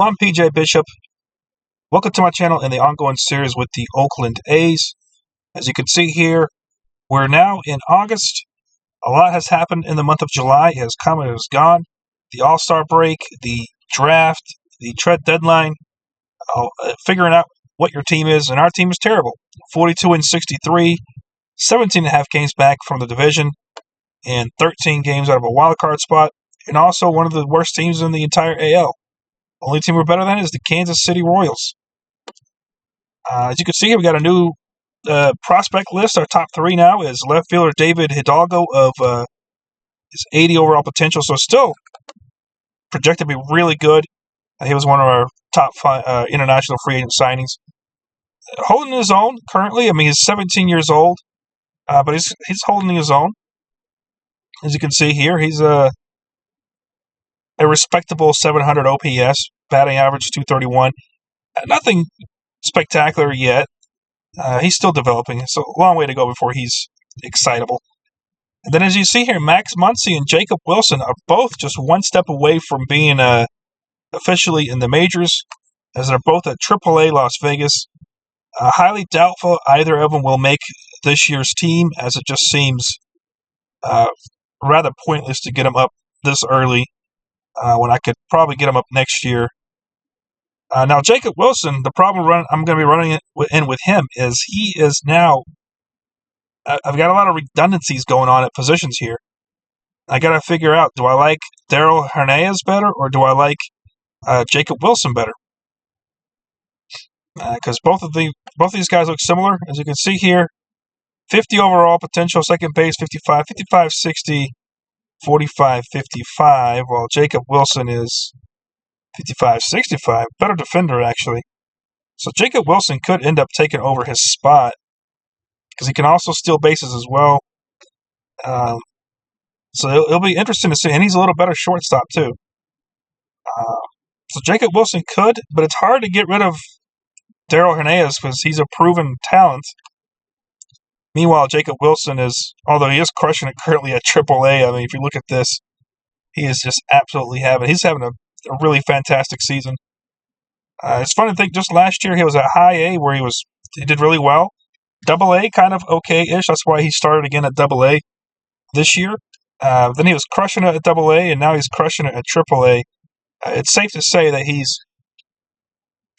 I'm PJ Bishop. Welcome to my channel and the ongoing series with the Oakland A's. As you can see here, we're now in August. A lot has happened in the month of July. It has come and it has gone. The All-Star break, the draft, the trade deadline, figuring out what your team is, and our team is terrible. 42-63, 17 and a half games back from the division, and 13 games out of a wild card spot, and also one of the worst teams in the entire AL. Only team we're better than is the Kansas City Royals. As you can see here, we got a new prospect list. Our top three now is left fielder David Hidalgo of his 80 overall potential, so still projected to be really good. He was one of our top five international free agent signings. Holding his own currently. I mean, he's 17 years old, but he's holding his own. As you can see here, he's a respectable 700 OPS, batting average 231. Nothing spectacular yet. He's still developing. It's a long way to go before he's excitable. And then as you see here, Max Muncy and Jacob Wilson are both just one step away from being officially in the majors, as they're both at AAA Las Vegas. Highly doubtful either of them will make this year's team, as it just seems rather pointless to get them up this early when I could probably get them up next year. Now, Jacob Wilson, the problem I'm going to be running in with him is he is now I've got a lot of redundancies going on at positions here. I got to figure out, do I like Darell Hernandez better or do I like Jacob Wilson better? Because both of these guys look similar. As you can see here, 50 overall potential, second base, 55, 55, 60, 45, 55, while Jacob Wilson is 55, 65. Better defender, actually. So Jacob Wilson could end up taking over his spot because he can also steal bases as well. So it'll be interesting to see. And he's a little better shortstop, too. So Jacob Wilson could, but it's hard to get rid of Darell Hernandez because he's a proven talent. Meanwhile, Jacob Wilson is, although he is crushing it currently at AAA, I mean, if you look at this, he is just absolutely he's having a really fantastic season. It's fun to think just last year he was at high A where he did really well. Double A kind of okay-ish. That's why he started again at Double A this year. Then he was crushing it at Double A, and now he's crushing it at Triple A. It's safe to say that he's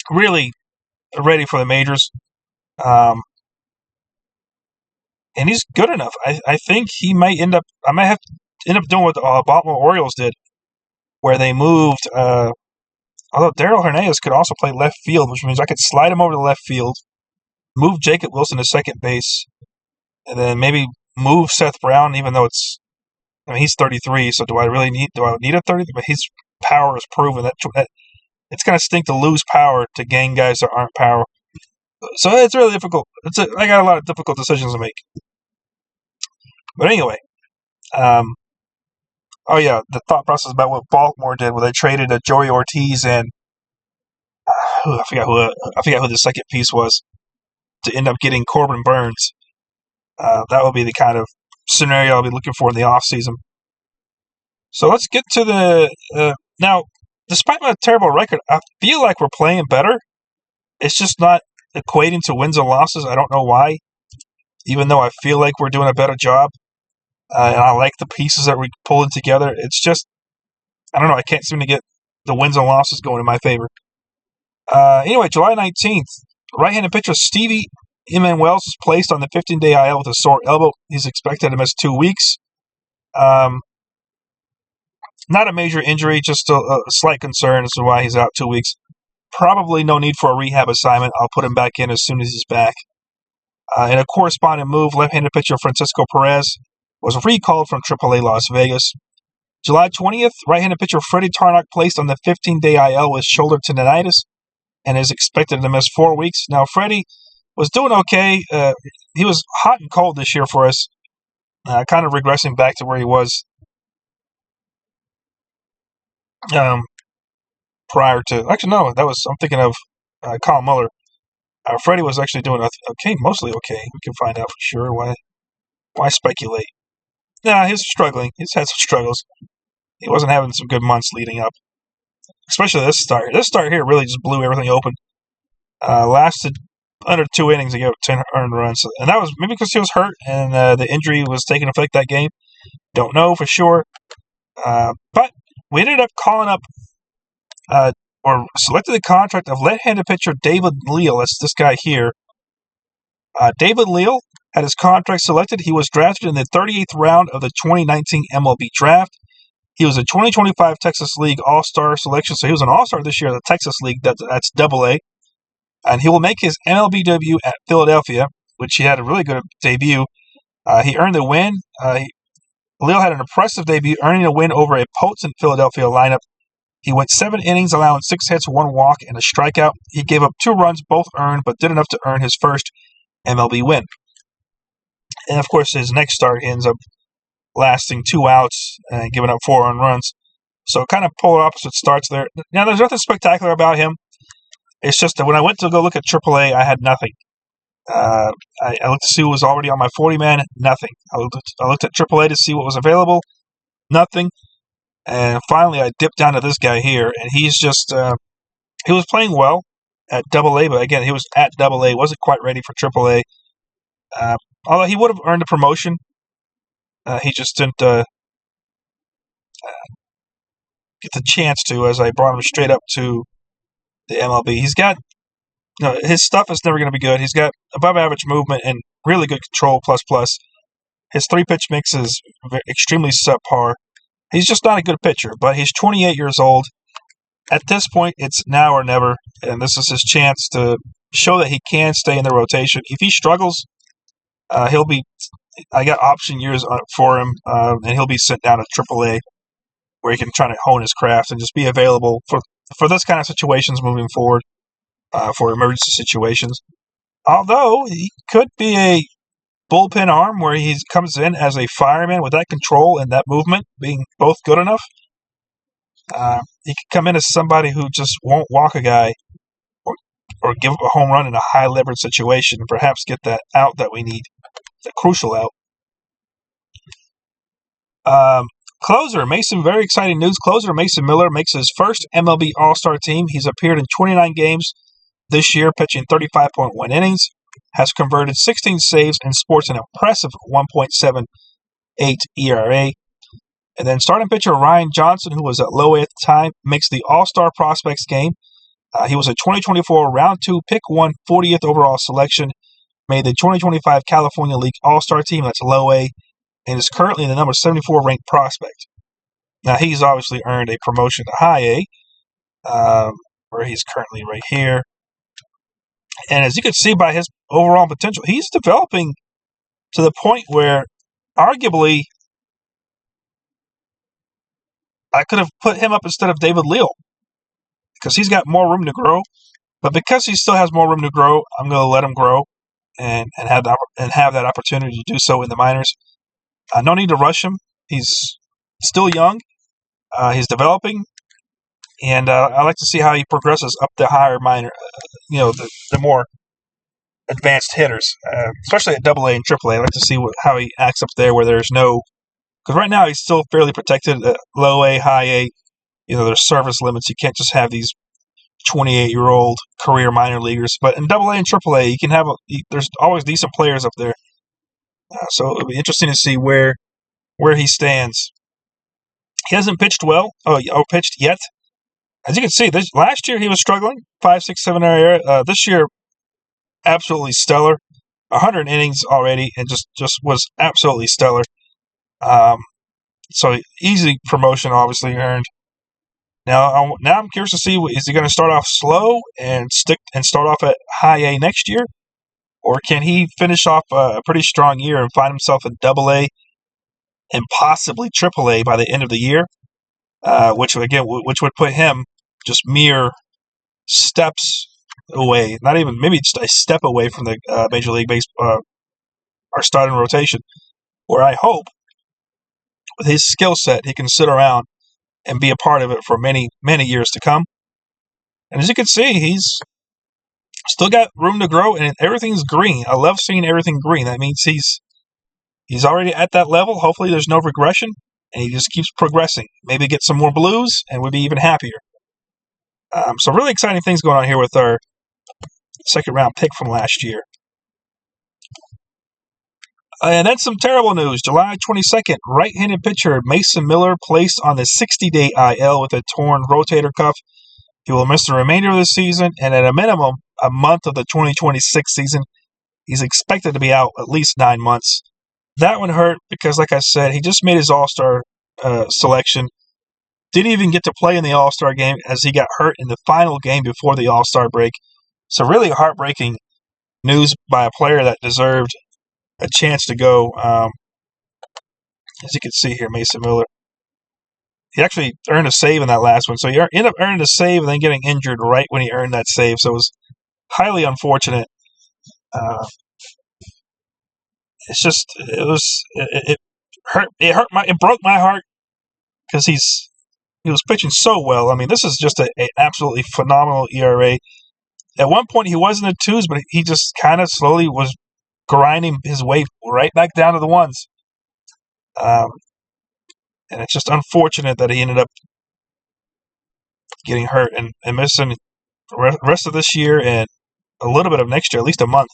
really ready for the majors. And he's good enough. I think I might have to end up doing what the Baltimore Orioles did, where they moved, although Darell Hernandez could also play left field, which means I could slide him over to left field, move Jacob Wilson to second base, and then maybe move Seth Brown, even though he's 33, so do I need a 30? But his power is proven. That it's going to stink to lose power to gain guys that aren't power. So it's really difficult. I got a lot of difficult decisions to make. But anyway, oh yeah, the thought process about what Baltimore did, where they traded Joey Ortiz and I forgot who the second piece was to end up getting Corbin Burns. That will be the kind of scenario I'll be looking for in the offseason. So let's get to the now. Despite my terrible record, I feel like we're playing better. It's just not equating to wins and losses. I don't know why, even though I feel like we're doing a better job. And I like the pieces that we're pulling together. It's just, I don't know, I can't seem to get the wins and losses going in my favor. Anyway, July 19th, right-handed pitcher Stevie Emanuels was placed on the 15-day IL with a sore elbow. He's expected to miss 2 weeks. Not a major injury, just a slight concern as to why he's out 2 weeks. Probably no need for a rehab assignment. I'll put him back in as soon as he's back. In a corresponding move, left-handed pitcher Francisco Perez was recalled from AAA Las Vegas. July 20th, right-handed pitcher Freddie Tarnock placed on the 15-day IL with shoulder tendonitis and is expected to miss 4 weeks. Now, Freddie was doing okay. He was hot and cold this year for us, kind of regressing back to where he was prior to. Actually, no, I'm thinking of Colin Muller. Freddie was actually doing okay, mostly okay. We can find out for sure. Why speculate? Nah, he's struggling. He's had some struggles. He wasn't having some good months leading up. especially this start. This start here really just blew everything open. Lasted under 2 innings. He gave up 10 earned runs, and that was maybe because he was hurt and the injury was taking effect that game. Don't know for sure, but we ended up calling up or selected the contract of left-handed pitcher David Leal. That's this guy here. David Leal had his contract selected. He was drafted in the 38th round of the 2019 MLB draft. He was a 2025 Texas League All-Star selection, so he was an All-Star this year in the Texas League. That's AA. And he will make his MLB debut at Philadelphia, which he had a really good debut. He earned the win. Leal had an impressive debut, earning a win over a potent Philadelphia lineup. He went 7 innings, allowing 6 hits, 1 walk, and a strikeout. He gave up 2 runs, both earned, but did enough to earn his first MLB win. And, of course, his next start, he ends up lasting 2 outs and giving up 4 earned runs. So kind of polar opposite starts there. Now, there's nothing spectacular about him. It's just that when I went to go look at AAA, I had nothing. I looked to see who was already on my 40-man, nothing. I looked at AAA to see what was available, nothing. And finally, I dipped down to this guy here, and he's just he was playing well at AA, but again, he was at AA, wasn't quite ready for AAA. Although he would have earned a promotion, he just didn't get the chance to, as I brought him straight up to the MLB. He's got, his stuff is never going to be good. He's got above average movement and really good control, plus. His 3-pitch mix is extremely subpar. He's just not a good pitcher, but he's 28 years old. At this point, it's now or never, and this is his chance to show that he can stay in the rotation. If he struggles, he'll be, I got option years for him, and he'll be sent down to AAA, where he can try to hone his craft and just be available for this kind of situations moving forward, for emergency situations. Although he could be a bullpen arm where he comes in as a fireman with that control and that movement being both good enough. He could come in as somebody who just won't walk a guy or give up a home run in a high leverage situation and perhaps get that out that we need, the crucial out. Closer, very exciting news. Closer Mason Miller makes his first MLB All-Star team. He's appeared in 29 games this year, pitching 35.1 innings, has converted 16 saves and sports an impressive 1.78 ERA. And then starting pitcher Ryan Johnson, who was at low A at the time, makes the All-Star Prospects game. He was a 2024 Round 2 Pick 1 40th overall selection, made the 2025 California League All-Star team, that's low A, and is currently the number 74 ranked prospect. Now, he's obviously earned a promotion to high A, where he's currently right here. And as you can see by his overall potential, he's developing to the point where arguably I could have put him up instead of David Leal because he's got more room to grow. But because he still has more room to grow, I'm going to let him grow and have that opportunity to do so in the minors. No need to rush him. He's still young. He's developing. And I like to see how he progresses up the higher minor, the more advanced hitters, especially at AA and AAA. I like to see how he acts up there where there's no, because right now he's still fairly protected at low A, high A. There's service limits. You can't just have these 28-year-old career minor leaguers. But in AA and AAA, you can have there's always decent players up there. So it'll be interesting to see where he stands. He hasn't pitched pitched yet. As you can see, last year he was struggling, 5, 6, 7 area. This year, absolutely stellar. 100 innings already, and just was absolutely stellar. So easy promotion, obviously earned. Now I'm curious to see, is he going to start off slow and start off at high A next year, or can he finish off a pretty strong year and find himself at AA and possibly AAA by the end of the year, which would put him just mere steps away, not even maybe just a step away from the Major League Baseball, our starting rotation, where I hope with his skill set he can sit around and be a part of it for many, many years to come. And as you can see, he's still got room to grow, and everything's green. I love seeing everything green. That means he's already at that level. Hopefully there's no regression, and he just keeps progressing. Maybe get some more blues, and we'll be even happier. So really exciting things going on here with our second-round pick from last year. And then some terrible news. July 22nd, right-handed pitcher Mason Miller placed on the 60-day IL with a torn rotator cuff. He will miss the remainder of the season and at a minimum a month of the 2026 season. He's expected to be out at least 9 months. That one hurt because, like I said, he just made his All-Star selection. Didn't even get to play in the All-Star game as he got hurt in the final game before the All-Star break. So really heartbreaking news by a player that deserved a chance to go. As you can see here, Mason Miller. He actually earned a save in that last one. So he ended up earning a save and then getting injured right when he earned that save. So it was highly unfortunate. It broke my heart because he was pitching so well. I mean, this is just an absolutely phenomenal ERA. At one point, he was in the twos, but he just kind of slowly was grinding his way right back down to the ones. And it's just unfortunate that he ended up getting hurt and missing the rest of this year and a little bit of next year, at least a month.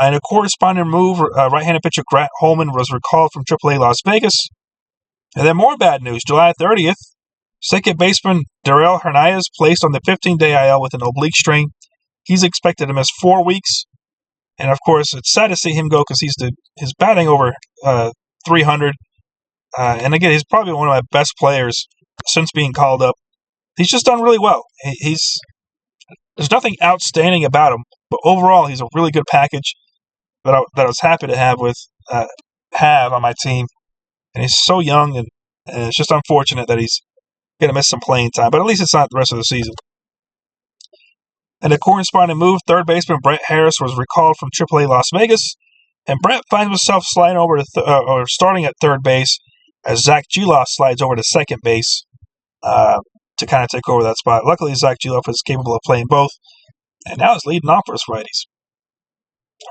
In a corresponding move, right-handed pitcher Grant Holman was recalled from AAA Las Vegas. And then more bad news. July 30th, second baseman Darrell Hernandez placed on the 15-day IL with an oblique strain. He's expected to miss 4 weeks. And, of course, it's sad to see him go because he's batting over 300. And, again, he's probably one of my best players since being called up. He's just done really well. There's nothing outstanding about him, but overall he's a really good package that I was happy to have on my team. And he's so young, and it's just unfortunate that he's going to miss some playing time. But at least it's not the rest of the season. And a corresponding move, third baseman Brent Harris was recalled from AAA Las Vegas. And Brent finds himself sliding over to starting at third base as Zach Gelof slides over to second base to kind of take over that spot. Luckily, Zach Gelof is capable of playing both. And now he's leading off versus righties.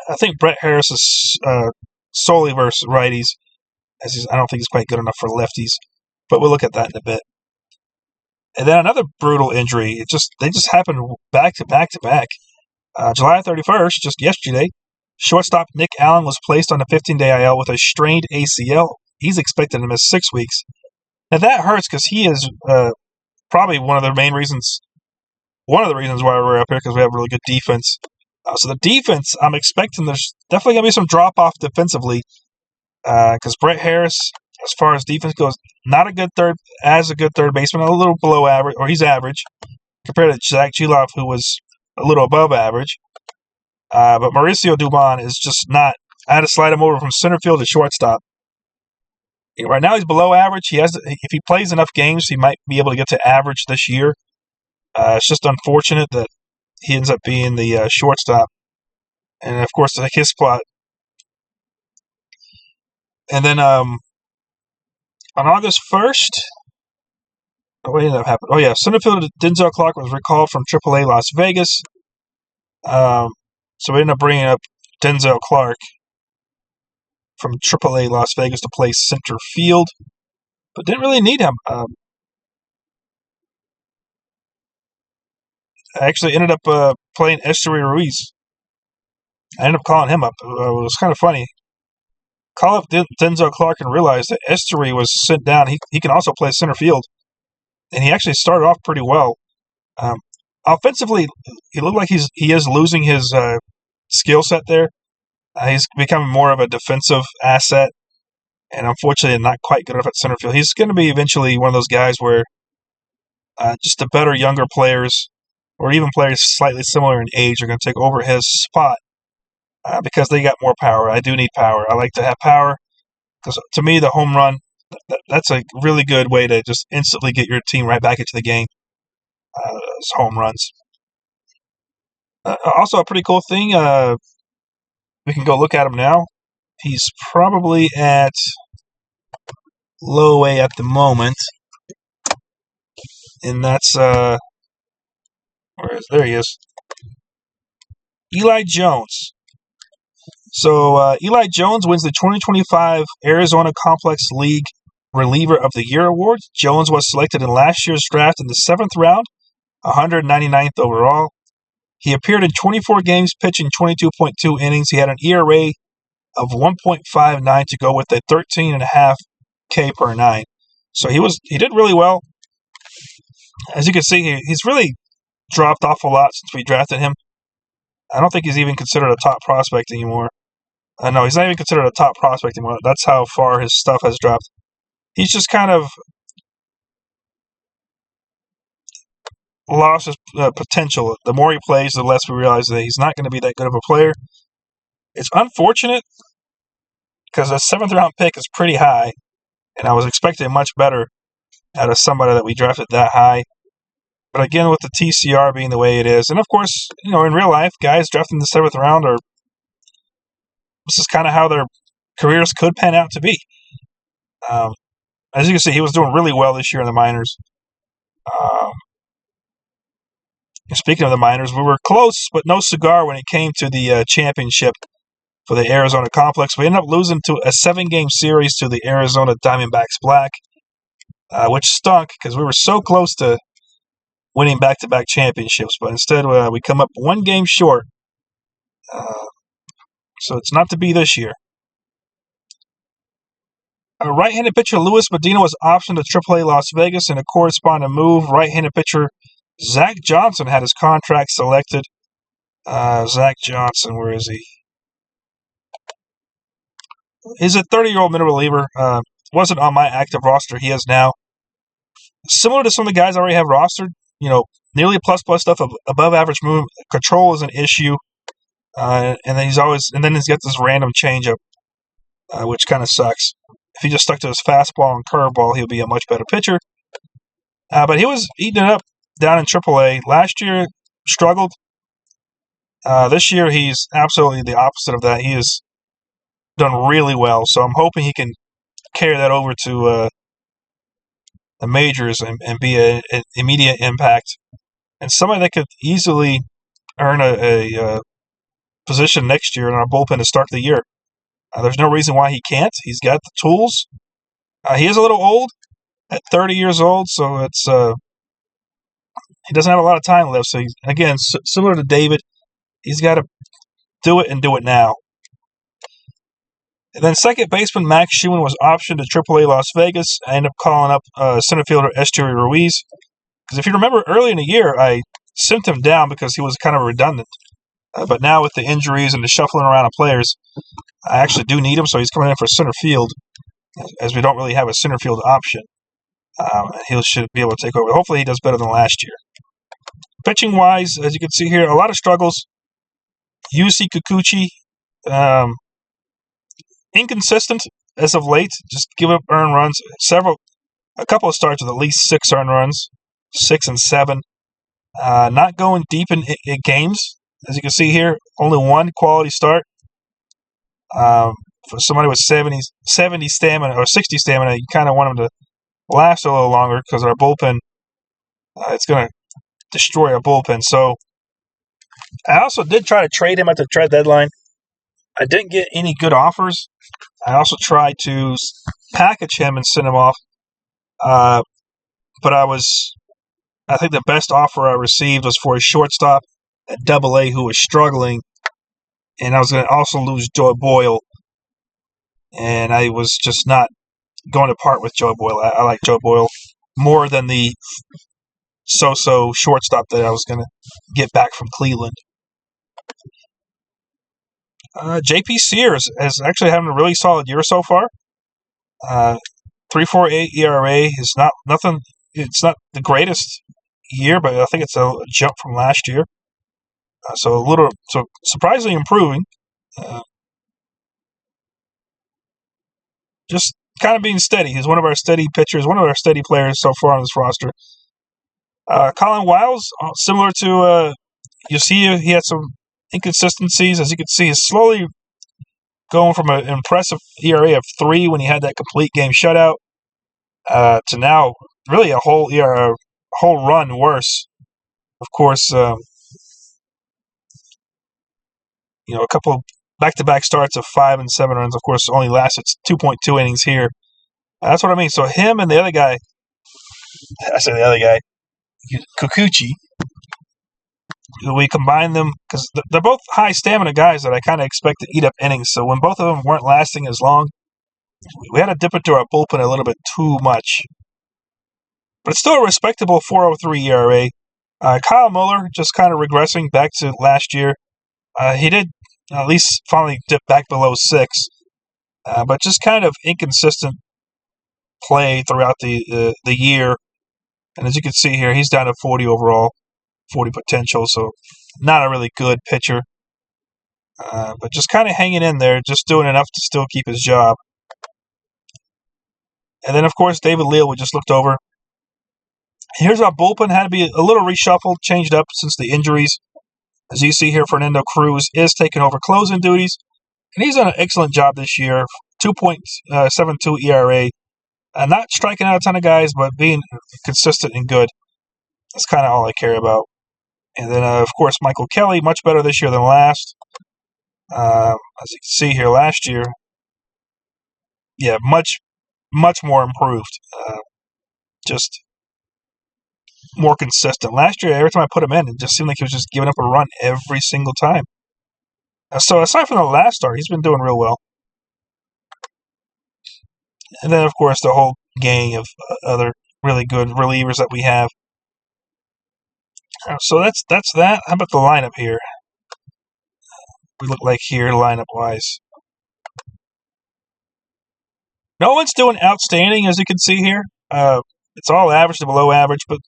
I think Brent Harris is solely versus righties. I don't think he's quite good enough for lefties. But we'll look at that in a bit. And then another brutal injury. They just happened back to back to back. July 31st, just yesterday, shortstop Nick Allen was placed on a 15-day IL with a strained ACL. He's expected to miss 6 weeks. Now that hurts because he is probably one of the reasons why we're up here, because we have really good defense. So the defense, I'm expecting there's definitely going to be some drop-off defensively because Brett Harris, as far as defense goes, not a good third baseman, a little below average, or he's average, compared to Zach Gelof, who was a little above average. But Mauricio Dubon is just not. I had to slide him over from center field to shortstop. Right now he's below average. If he plays enough games, he might be able to get to average this year. It's just unfortunate that he ends up being the shortstop. And, of course, his spot. And then on August 1st, what ended up happening? Oh, yeah, center fielder Denzel Clark was recalled from AAA Las Vegas. So we ended up bringing up Denzel Clark from AAA Las Vegas to play center field, but didn't really need him. I actually ended up playing Esteury Ruiz. I ended up calling him up. It was kind of funny. Call up Denzel Clark and realize that Esteury was sent down. He can also play center field, and he actually started off pretty well. Offensively, he looked like he is losing his skill set there. He's becoming more of a defensive asset, and unfortunately not quite good enough at center field. He's going to be eventually one of those guys where just the better younger players, or even players slightly similar in age, are going to take over his spot because they got more power. I do need power. I like to have power because, to me, the home run, that's a really good way to just instantly get your team right back into the game. Home runs. Also, a pretty cool thing, we can go look at him now. He's probably at low A at the moment. And that's, there he is. Eli Jones. So, Eli Jones wins the 2025 Arizona Complex League Reliever of the Year award. Jones was selected in last year's draft in the 7th round 199th overall. He appeared in 24 games, pitching 22.2 innings. He had an ERA of 1.59 to go with a 13.5 K per nine. So he did really well. As you can see, he's really dropped off a lot since we drafted him. I don't think he's even considered a top prospect anymore. No, he's not even considered a top prospect anymore. That's how far his stuff has dropped. He's just kind of lost his potential. The more he plays, the less we realize that he's not going to be that good of a player. It's unfortunate because a 7th-round pick is pretty high, and I was expecting much better out of somebody that we drafted that high. But again, with the TCR being the way it is, and of course, in real life, guys drafting the 7th round this is kind of how their careers could pan out to be. As you can see, he was doing really well this year in the minors. Speaking of the minors, we were close, but no cigar when it came to the championship for the Arizona Complex. We ended up losing to a 7-game series to the Arizona Diamondbacks Black, which stunk because we were so close to winning back-to-back championships. But instead, we come up 1 game short. So it's not to be this year. Right-handed pitcher Luis Medina was optioned to AAA Las Vegas in a corresponding move. Right-handed pitcher Zach Johnson had his contract selected. Zach Johnson, where is he? He's a 30-year-old middle reliever. Wasn't on my active roster. He is now. Similar to some of the guys I already have rostered, nearly plus stuff, above average movement. Control is an issue. And then he's got this random changeup, which kind of sucks. If he just stuck to his fastball and curveball, he'll be a much better pitcher. But he was eating it up down in AAA. Last year, struggled. This year, he's absolutely the opposite of that. He has done really well. So I'm hoping he can carry that over to the majors and be an immediate impact. And somebody that could easily earn a position next year in our bullpen to start the year. There's no reason why he can't. He's got the tools. He is a little old at 30 years old, so it's he doesn't have a lot of time left. So, again, similar to David, he's got to do it and do it now. And then second baseman Max Schumann was optioned to AAA Las Vegas. I ended up calling up center fielder Esteury Ruiz. Because if you remember, early in the year, I sent him down because he was kind of redundant. But now with the injuries and the shuffling around of players, I actually do need him, so he's coming in for center field, as we don't really have a center field option. He should be able to take over. Hopefully he does better than last year. Pitching-wise, as you can see here, a lot of struggles. UC Kikuchi, inconsistent as of late. Just give up earned runs. A couple of starts with at least 6 earned runs, 6 and 7. Not going deep in games. As you can see here, only 1 quality start. For somebody with 70 stamina or 60 stamina, you kind of want them to last a little longer because our bullpen, it's going to destroy our bullpen. So I also did try to trade him at the trade deadline. I didn't get any good offers. I also tried to package him and send him off. But I think the best offer I received was for a shortstop at AA who was struggling. And I was going to also lose Joe Boyle. And I was just not going to part with Joe Boyle. I like Joe Boyle more than the so-so shortstop that I was going to get back from Cleveland. J.P. Sears is actually having a really solid year so far. 3.48 ERA is not nothing. It's not the greatest year, but I think it's a jump from last year. So surprisingly improving. Just kind of being steady. He's one of our steady pitchers, one of our steady players so far on this roster. Colin Wiles, similar to Yasiu, he had some inconsistencies. As you can see, he's slowly going from an impressive ERA of 3 when he had that complete game shutout to now really a whole run worse. Of course, a couple of back-to-back starts of 5 and 7 runs, of course, only lasted 2.2 innings here. That's what I mean. So him and the other guy, Kikuchi, We combine them because they're both high stamina guys that I kind of expect to eat up innings. So when both of them weren't lasting as long, we had to dip into our bullpen a little bit too much. But it's still a respectable 4.03 ERA. Kyle Muller just kind of regressing back to last year. He did at least finally dip back below 6, but just kind of inconsistent play throughout the year. And as you can see here, he's down to 40 overall, 40 potential, so not a really good pitcher. But just kind of hanging in there, just doing enough to still keep his job. And then, of course, David Leal, we just looked over. Here's our bullpen. Had to be a little reshuffled, changed up since the injuries. As you see here, Fernando Cruz is taking over closing duties. And he's done an excellent job this year. 2.72 ERA. Not striking out a ton of guys, but being consistent and good. That's kind of all I care about. And then, of course, Michael Kelly, much better this year than last. As you can see here, last year, yeah, much more improved. Just more consistent. Last year, every time I put him in, it just seemed like he was just giving up a run every single time. So aside from the last start, he's been doing real well. And then, of course, the whole gang of other really good relievers that we have. So that's that. How about the lineup here? We look like here, lineup-wise. No one's doing outstanding, as you can see here. It's all average to below average, but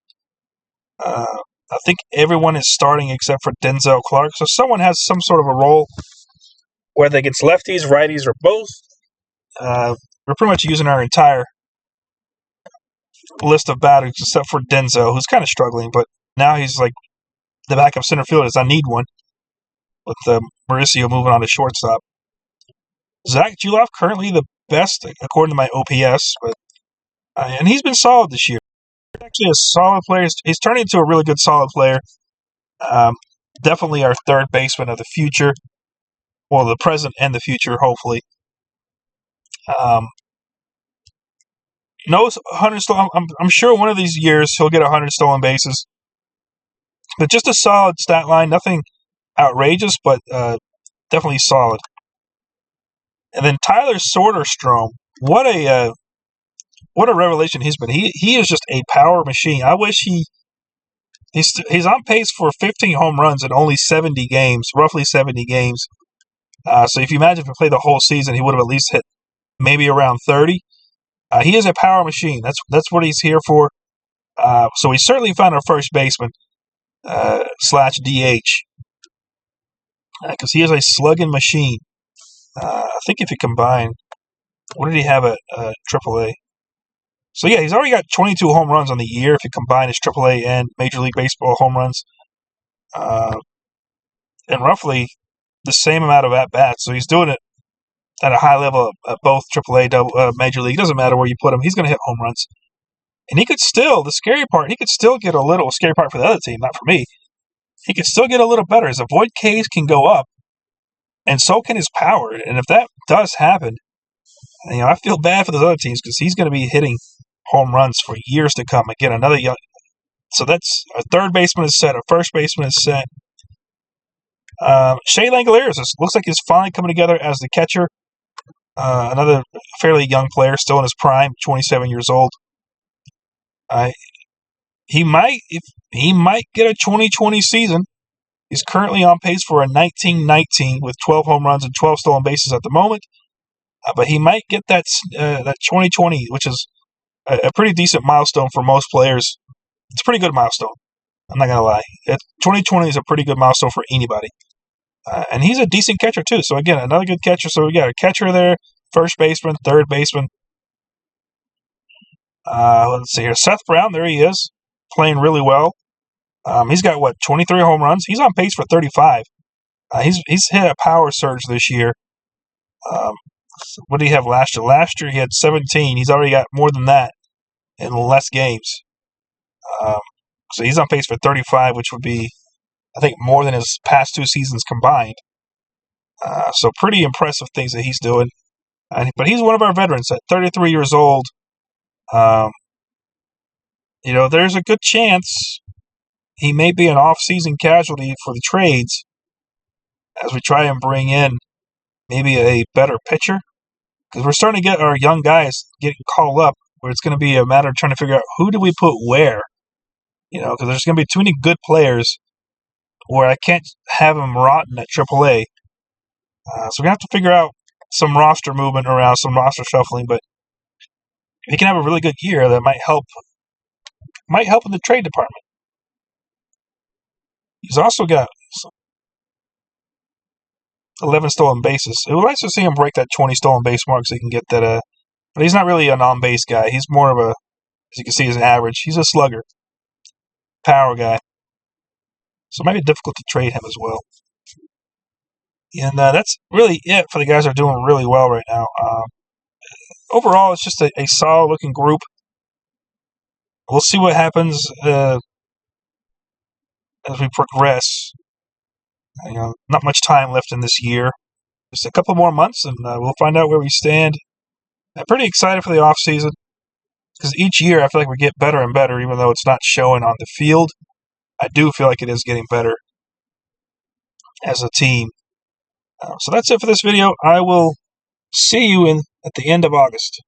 I think everyone is starting except for Denzel Clark. So someone has some sort of a role, whether against lefties, righties, or both. We're pretty much using our entire list of batters except for Denzel, who's kind of struggling, but now he's like the backup center fielder. I need one, with Mauricio moving on to shortstop. Zach Juloff currently the best according to my OPS, but and he's been solid this year. He's actually a solid player. He's turning into a really good solid player. Definitely our third baseman of the future. Well, the present and the future, hopefully. No 100 stolen. I'm sure one of these years he'll get 100 stolen bases. But just a solid stat line. Nothing outrageous, but definitely solid. And then Tyler Soderstrom. What a revelation he's been. He is just a power machine. I wish he's on pace for 15 home runs in only 70 games, roughly 70 games. So if you imagine if he played the whole season, he would have at least hit maybe around 30. He is a power machine. That's what he's here for. So we certainly found our first baseman / DH because he is a slugging machine. I think if you combine, what did he have at AAA? So yeah, he's already got 22 home runs on the year if you combine his AAA and Major League Baseball home runs, and roughly the same amount of at bats. So he's doing it at a high level at both AAA, Major League. It doesn't matter where you put him; he's going to hit home runs. And he could still, the scary part, he could still get a little scary part for the other team, not for me. He could still get a little better. His avoid Ks can go up, and so can his power. And if that does happen, I feel bad for those other teams because he's going to be hitting home runs for years to come. Again, another young. So that's our third baseman is set. Our first baseman is set. Shea Langoliers looks like he's finally coming together as the catcher. Another fairly young player, still in his prime, 27 years old. He might get a 2020 season. He's currently on pace for a 1919 with 12 home runs and 12 stolen bases at the moment. But he might get that 2020, which is a pretty decent milestone for most players. It's a pretty good milestone. I'm not going to lie. 2020 is a pretty good milestone for anybody. And he's a decent catcher, too. So, again, another good catcher. So, we got a catcher there, first baseman, third baseman. Let's see here. Seth Brown, there he is, playing really well. He's got, 23 home runs? He's on pace for 35. He's hit a power surge this year. What did he have last year? Last year he had 17. He's already got more than that in less games. So he's on pace for 35, which would be, I think, more than his past two seasons combined. So pretty impressive things that he's doing. But he's one of our veterans at 33 years old. There's a good chance he may be an off-season casualty for the trades as we try and bring in maybe a better pitcher. Because we're starting to get our young guys getting called up, where it's going to be a matter of trying to figure out who do we put where. Because there's going to be too many good players where I can't have them rotten at AAA. So we're going to have to figure out some roster movement around, some roster shuffling. But if he can have a really good year, that might help in the trade department. He's also got 11 stolen bases. It would like to see him break that 20 stolen base mark so he can get that. But he's not really an on-base guy. He's more of a, as you can see, he's an average. He's a slugger, power guy. So it might be difficult to trade him as well. And that's really it for the guys that are doing really well right now. Overall, it's just a solid-looking group. We'll see what happens as we progress. Not much time left in this year. Just a couple more months, and we'll find out where we stand. I'm pretty excited for the offseason because each year I feel like we get better and better, even though it's not showing on the field. I do feel like it is getting better as a team. So that's it for this video. I will see you at the end of August.